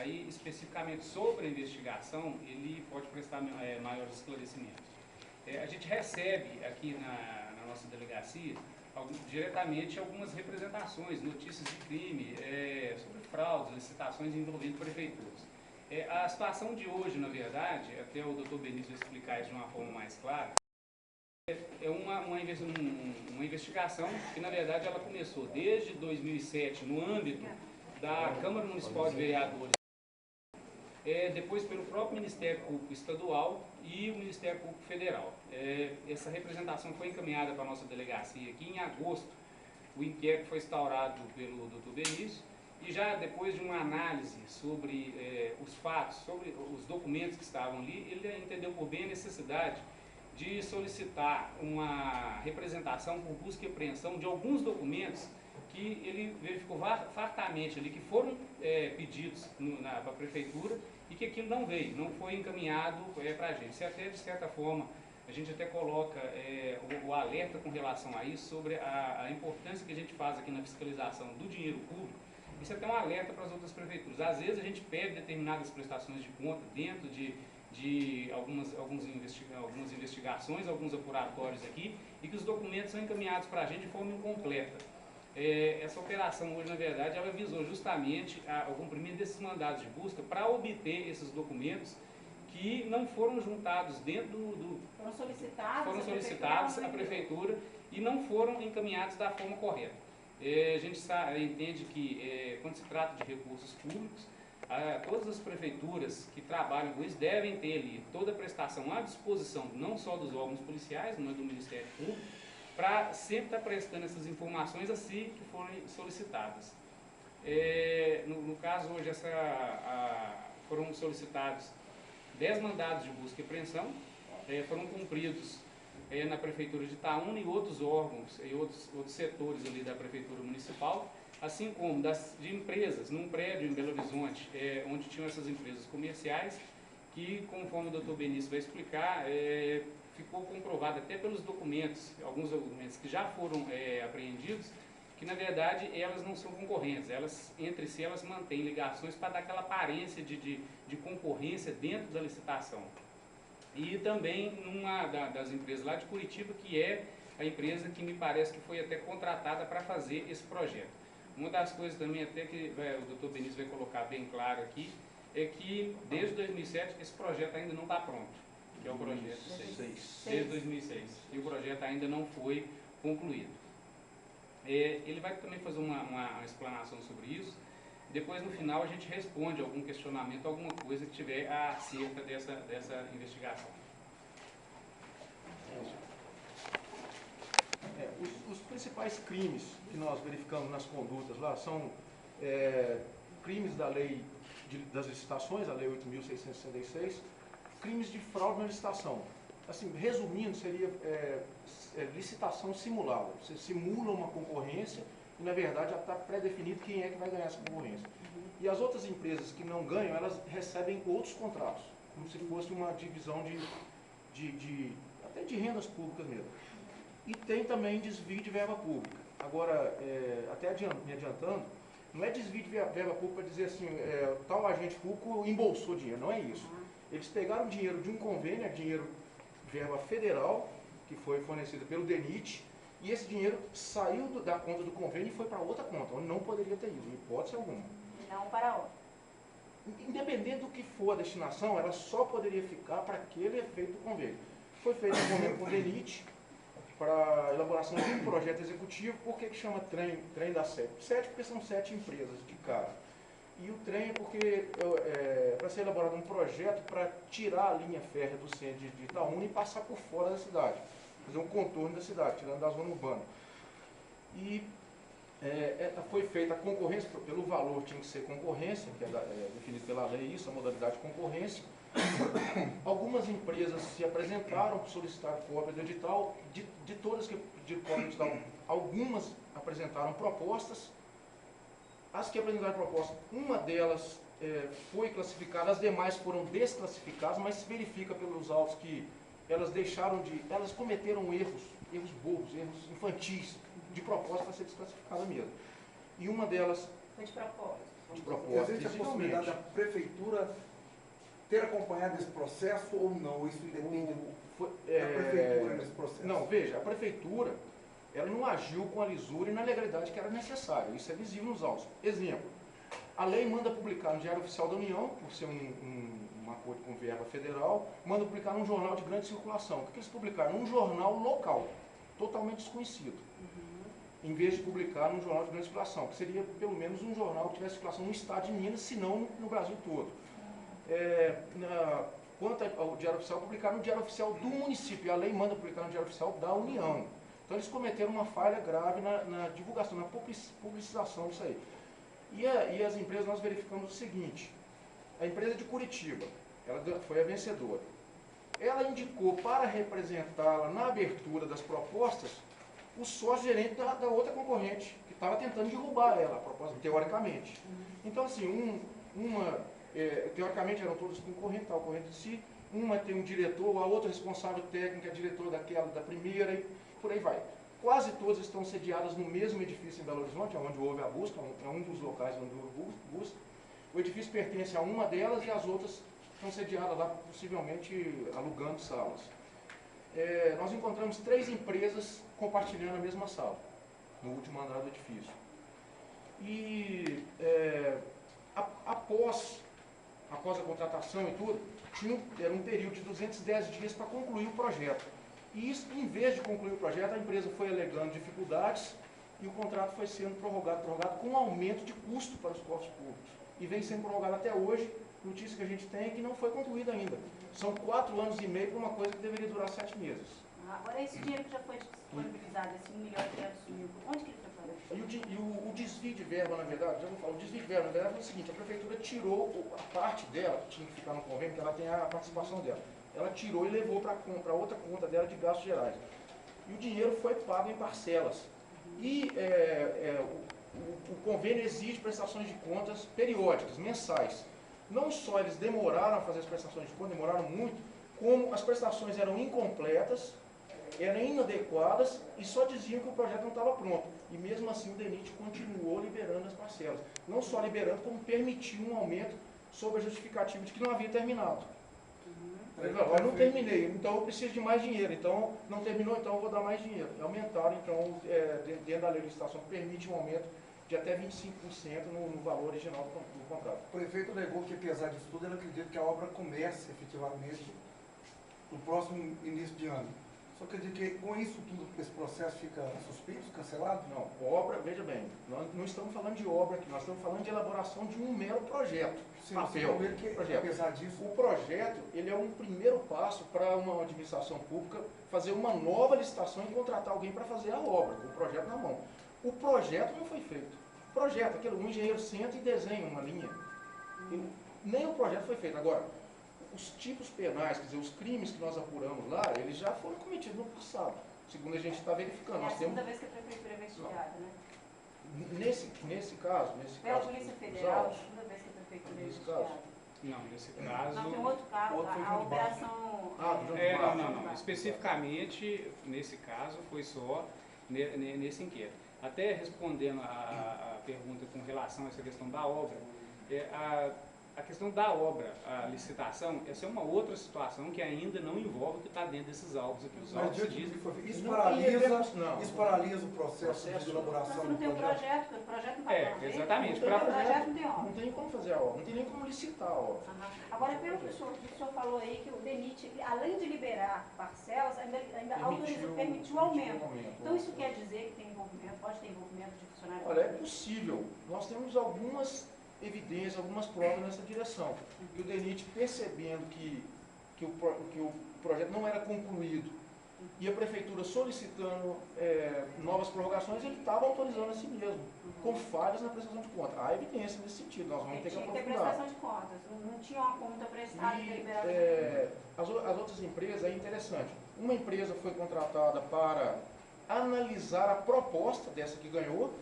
aí especificamente sobre a investigação, ele pode prestar maiores esclarecimentos. A gente recebe aqui na nossa delegacia diretamente algumas representações, notícias de crime, sobre fraudes, licitações envolvendo prefeituras. A situação de hoje, na verdade, até o doutor Benício vai explicar isso de uma forma mais clara, é uma investigação que, na verdade, ela começou desde 2007 no âmbito da Câmara Municipal de Vereadores, depois pelo próprio Ministério Público Estadual e o Ministério Público Federal. Essa representação foi encaminhada para a nossa delegacia aqui em agosto. O inquérito foi instaurado pelo doutor Benício e já depois de uma análise sobre os fatos, sobre os documentos que estavam ali, ele entendeu por bem a necessidade de solicitar uma representação por busca e apreensão de alguns documentos que ele verificou fartamente ali, que foram pedidos para a prefeitura e que aquilo não veio, não foi encaminhado para a gente. Isso até, de certa forma, a gente até coloca o alerta com relação a isso, sobre a importância que a gente faz aqui na fiscalização do dinheiro público. Isso é até um alerta para as outras prefeituras. Às vezes a gente pede determinadas prestações de conta dentro de algumas investigações, alguns apuratórios aqui, e que os documentos são encaminhados para a gente de forma incompleta. Essa operação hoje, na verdade, ela visou justamente o cumprimento desses mandados de busca para obter esses documentos que não foram juntados dentro foram solicitados à prefeitura e não foram encaminhados da forma correta. A gente entende que quando se trata de recursos públicos, todas as prefeituras que trabalham com isso devem ter ali toda a prestação à disposição, não só dos órgãos policiais, mas do Ministério Público, para sempre estar prestando essas informações assim que forem solicitadas. No caso, hoje, foram solicitados 10 mandados de busca e apreensão, foram cumpridos na Prefeitura de Itaúna e outros órgãos e outros setores ali da Prefeitura Municipal, assim como de empresas, num prédio em Belo Horizonte, onde tinham essas empresas comerciais, que, conforme o doutor Benício vai explicar, ficou comprovado até pelos documentos, alguns documentos que já foram apreendidos, que na verdade elas não são concorrentes, entre si elas mantêm ligações para dar aquela aparência de concorrência dentro da licitação. E também numa das empresas lá de Curitiba, que é a empresa que me parece que foi até contratada para fazer esse projeto. Uma das coisas também até que o doutor Benício vai colocar bem claro aqui, é que desde 2007 esse projeto ainda não está pronto, que é o projeto 6, desde 2006, e o projeto ainda não foi concluído. Ele vai também fazer uma explanação sobre isso. Depois, no final, a gente responde algum questionamento, alguma coisa que tiver acerca dessa investigação. Os principais crimes que nós verificamos nas condutas lá são crimes da lei das licitações, a lei 8.666, crimes de fraude na licitação. Assim, resumindo, seria licitação simulada. Você simula uma concorrência e, na verdade, já está pré-definido quem é que vai ganhar essa concorrência. E as outras empresas que não ganham, elas recebem outros contratos, como se fosse uma divisão até de rendas públicas mesmo. E tem também desvio de verba pública. Agora, até me adiantando, não é desvio de verba pública para dizer assim, tal agente público embolsou dinheiro, não é isso. Eles pegaram dinheiro de um convênio, verba federal, que foi fornecida pelo DENIT, e esse dinheiro saiu da conta do convênio e foi para outra conta, onde não poderia ter ido, em hipótese alguma. Não para onde? Independente do que for a destinação, ela só poderia ficar para aquele efeito do convênio. Foi feito um convênio com o DENIT para a elaboração de um projeto executivo. Por que chama trem da 7? 7 porque são 7 empresas de cara. E o trem é porque para ser elaborado um projeto para tirar a linha férrea do centro de Itaúna e passar por fora da cidade, fazer um contorno da cidade, tirando da zona urbana. E foi feita a concorrência, pelo valor tinha que ser concorrência, que é definido pela lei isso, a modalidade de concorrência. Algumas empresas se apresentaram, solicitaram cópia do edital, de todas que pediram cópia do edital, algumas apresentaram propostas. As que apresentaram proposta, uma delas foi classificada, as demais foram desclassificadas, mas se verifica pelos autos que elas cometeram erros bobos, erros infantis, de proposta para ser desclassificada mesmo. E uma delas... Foi de propósito? de proposta. Existe a possibilidade da prefeitura ter acompanhado esse processo ou não? Isso independe da prefeitura nesse processo? Não, veja, a prefeitura ela não agiu com a lisura e na legalidade que era necessária. Isso é visível nos autos. Exemplo, a lei manda publicar no Diário Oficial da União, por ser um acordo com verba federal, manda publicar num jornal de grande circulação. O que eles publicaram? Num jornal local, totalmente desconhecido. Em vez de publicar num jornal de grande circulação, que seria pelo menos um jornal que tivesse circulação no estado de Minas, se não no Brasil todo. Quanto ao Diário Oficial, publicar no Diário Oficial do município, e a lei manda publicar no Diário Oficial da União. Então eles cometeram uma falha grave na divulgação, na publicização disso aí. E as empresas, nós verificamos o seguinte: a empresa de Curitiba, ela foi a vencedora. Ela indicou para representá-la na abertura das propostas o sócio-gerente da outra concorrente, que estava tentando derrubar ela, a proposta, teoricamente. Então, assim, teoricamente eram todos concorrentes, tal, corrente de si, uma tem um diretor, a outra responsável técnica é diretor daquela, da primeira, e por aí vai. Quase todas estão sediadas no mesmo edifício em Belo Horizonte, onde houve a busca, é um dos locais onde houve busca. O edifício pertence a uma delas e as outras estão sediadas lá, possivelmente alugando salas. Nós encontramos 3 empresas compartilhando a mesma sala, no último andar do edifício. E após a contratação e tudo, era um período de 210 dias para concluir o projeto. E isso, em vez de concluir o projeto, a empresa foi alegando dificuldades e o contrato foi sendo prorrogado com um aumento de custo para os cofres públicos. E vem sendo prorrogado até hoje. Notícia que a gente tem é que não foi concluída ainda. São 4 anos e meio para uma coisa que deveria durar 7 meses. Agora, esse dinheiro que já foi disponibilizado, esse 1.500.000, onde que ele foi parar? E o desvio de verba, na verdade, já vou falar, o desvio de verba, na verdade, é o seguinte: a prefeitura tirou a parte dela, que tinha que ficar no convênio, que ela tem a participação dela. Ela tirou e levou para outra conta dela de gastos gerais. E o dinheiro foi pago em parcelas. E o convênio exige prestações de contas periódicas, mensais. Não só eles demoraram a fazer as prestações de contas, demoraram muito, como as prestações eram incompletas, eram inadequadas e só diziam que o projeto não estava pronto. E mesmo assim o DENIT continuou liberando as parcelas. Não só liberando, como permitiu um aumento sob a justificativa de que não havia terminado. Eu não terminei, então eu preciso de mais dinheiro. Então, não terminou, então eu vou dar mais dinheiro. E aumentaram, então, dentro da lei de licitação, permite um aumento de até 25% no valor original do contrato. O prefeito negou que, apesar disso tudo, ele acredita que a obra comece efetivamente no próximo início de ano. Só quer dizer que com isso tudo, esse processo fica suspenso, cancelado? Não, obra, veja bem, nós não estamos falando de obra aqui, nós estamos falando de elaboração de um mero projeto. Sim, papel, que, projeto. Apesar disso... O projeto, ele é um primeiro passo para uma administração pública fazer uma nova licitação e contratar alguém para fazer a obra, com o projeto na mão. O projeto não foi feito. O projeto, um engenheiro senta e desenha uma linha. Nem o projeto foi feito. Agora, os tipos penais, quer dizer, os crimes que nós apuramos lá, eles já foram cometidos no passado, segundo a gente está verificando. É a nós segunda vez que a prefeitura é investigada, né? Nesse caso... Pela Polícia Federal, é a segunda vez que a prefeitura é investigada. Não, nesse caso... Não, tem um outro caso, a operação... Não. Especificamente, nesse caso, foi só nesse inquérito. Até respondendo a pergunta com relação a essa questão da obra, a questão da obra, a licitação, essa é uma outra situação que ainda não envolve o que está dentro desses autos aqui. Os autos dizem que isso paralisa o processo de elaboração do projeto. O projeto não está pronto. Exatamente. O projeto não tem obra. Não tem como fazer a obra, não tem nem como licitar a obra. Agora, pelo que o senhor falou aí, que o DENIT, além de liberar parcelas, ainda permitiu aumento. Então, isso quer dizer que tem envolvimento, pode ter envolvimento de funcionário? Olha, é possível. Nós temos algumas evidências, algumas provas nessa direção. Que o DENIT, percebendo que o projeto não era concluído e a prefeitura solicitando novas prorrogações, ele estava autorizando a si mesmo, com falhas na prestação de contas. Há evidência nesse sentido, nós vamos ter que aprofundar. Tinha que ter prestação de contas, não tinha uma conta prestada e liberada. As outras empresas, é interessante. Uma empresa foi contratada para analisar a proposta dessa que ganhou,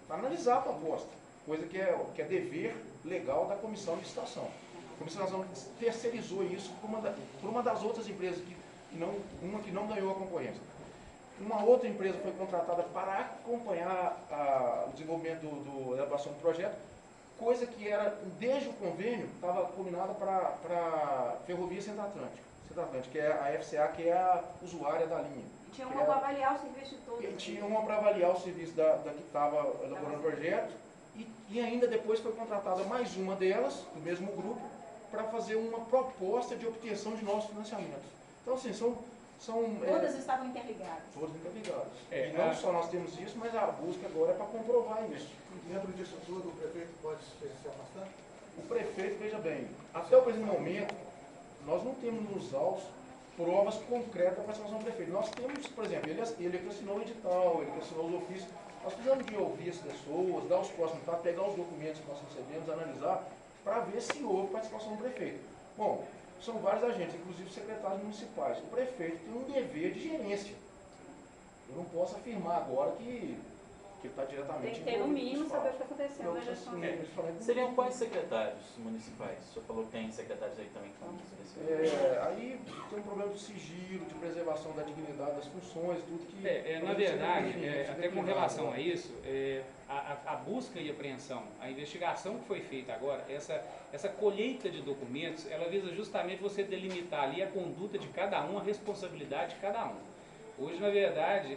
para analisar a proposta, coisa que é dever legal da comissão de licitação. A comissão de licitação terceirizou isso por uma das outras empresas, uma que não ganhou a concorrência. Uma outra empresa foi contratada para acompanhar o desenvolvimento da elaboração do projeto, coisa que era, desde o convênio, estava combinada para Ferrovia Centro-Atlântica, que é a FCA, que é a usuária da linha. E tinha uma para avaliar o serviço de todos. E tinha uma para avaliar o serviço da que estava elaborando o projeto, e ainda depois foi contratada mais uma delas, do mesmo grupo, para fazer uma proposta de obtenção de novos financiamentos. Então, assim, todas estavam interligadas. Todas interligadas. E não só nós temos isso, mas a busca agora é para comprovar isso. Dentro disso tudo, o prefeito pode se afastar? O prefeito, veja bem, até o presente momento, nós não temos nos autos provas concretas para a participação do prefeito. Nós temos, por exemplo, ele que assinou o edital, ele que assinou os ofícios. Nós precisamos de ouvir as pessoas, dar os próximos passos, pegar os documentos que nós recebemos, analisar, para ver se houve participação do prefeito. Bom, são vários agentes, inclusive secretários municipais. O prefeito tem um dever de gerência. Eu não posso afirmar agora que está diretamente... Tem que ter, no mínimo, saber o que está acontecendo na gestão dele. Seriam quais secretários municipais? O senhor falou que tem secretários aí também que estão aí tem um problema de sigilo, de preservação da dignidade das funções, tudo que... na verdade, até com relação a isso, a busca e apreensão, a investigação que foi feita agora, essa colheita de documentos, ela visa justamente você delimitar ali a conduta de cada um, a responsabilidade de cada um. Hoje, na verdade,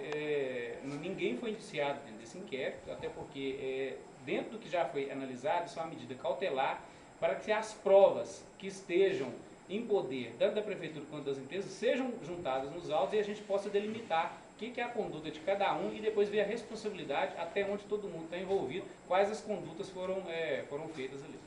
ninguém foi indiciado dentro desse inquérito, até porque dentro do que já foi analisado, isso é uma medida cautelar para que as provas que estejam em poder, tanto da prefeitura quanto das empresas, sejam juntadas nos autos e a gente possa delimitar o que é a conduta de cada um e depois ver a responsabilidade até onde todo mundo está envolvido, quais as condutas foram feitas ali.